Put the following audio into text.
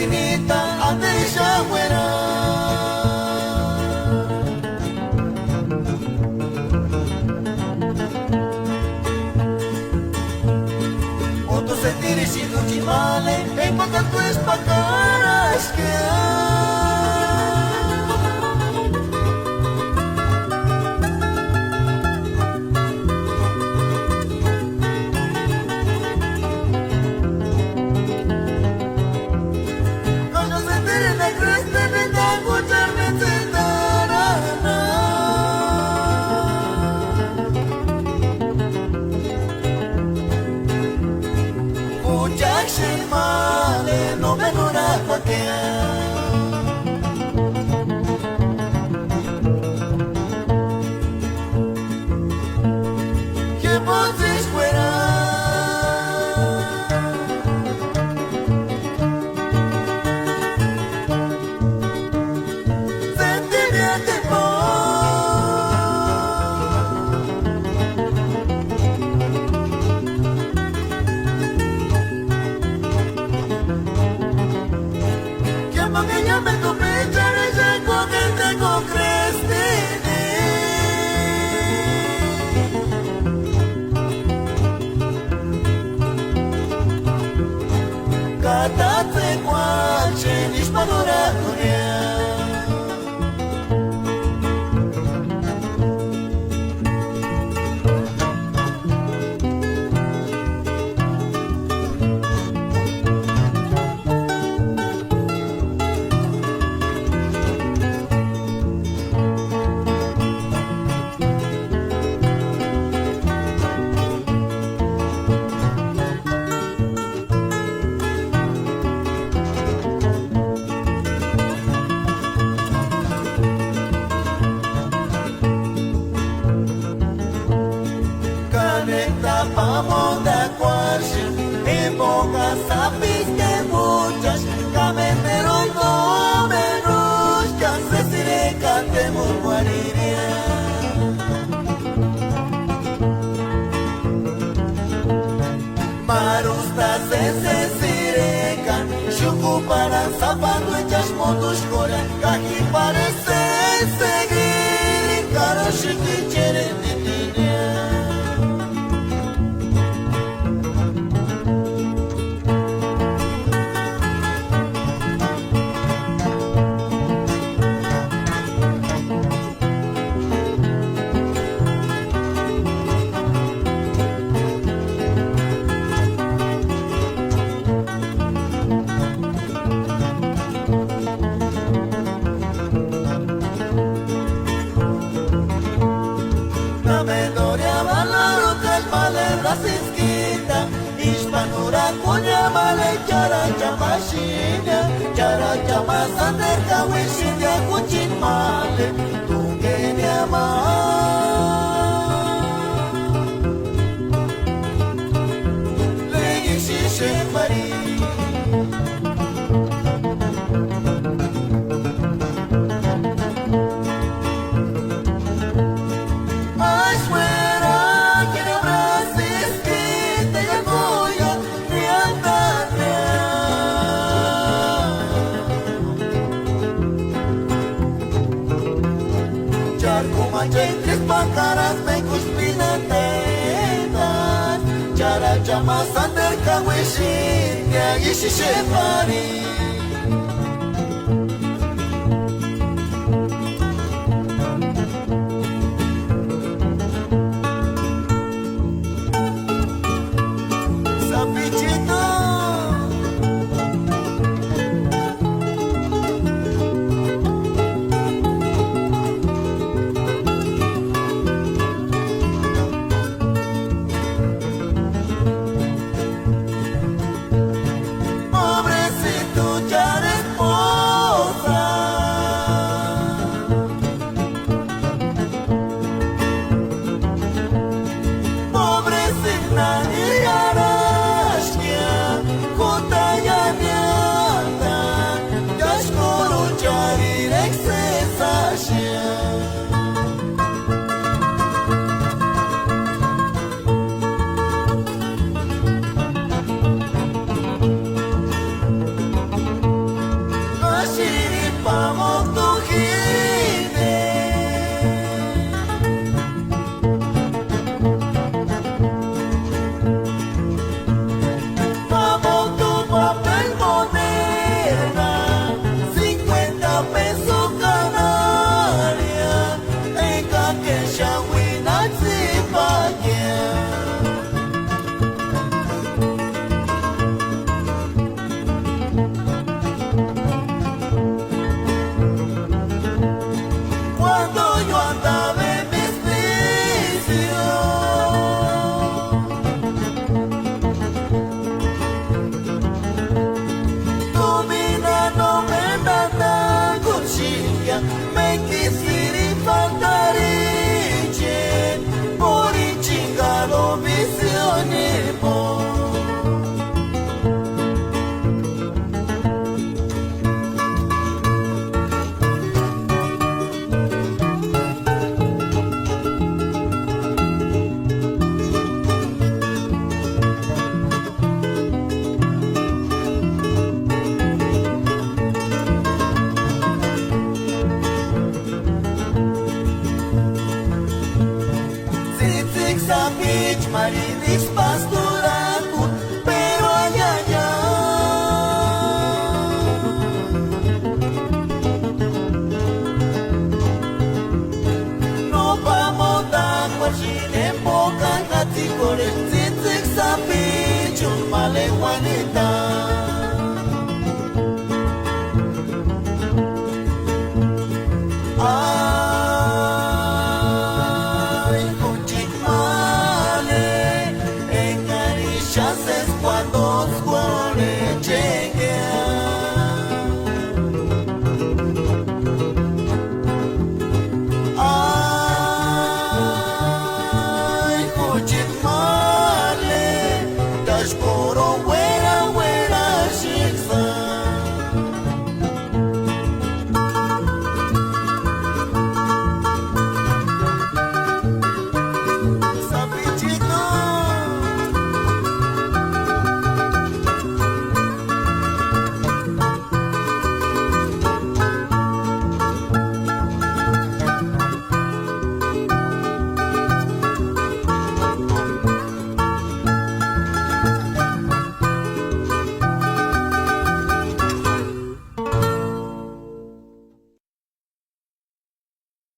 tinita ateisha fuera. Otto sentire si luci male e paga tu spaccaras che no me nora que voces fuera sentimiento me comprendere se con que te concreste Kata te kwache nish panora kuria Vamos de acuarse, en pocas sabes que muchas, camentero y no menos, que antes diré cantemos guariría. Marustas se sirecan, shuku para zapando hechas motos coran, caji parece seguir, caro shikicheren de tinia. Ispanura kunya male cara chamashina cara chamasander kawishinya kuchin male tungenya ma legi shishe mari Tres pancaras me cuspinan tetas Cara chama sander kawishin Yagi shishe pari Sapichito maridis pastor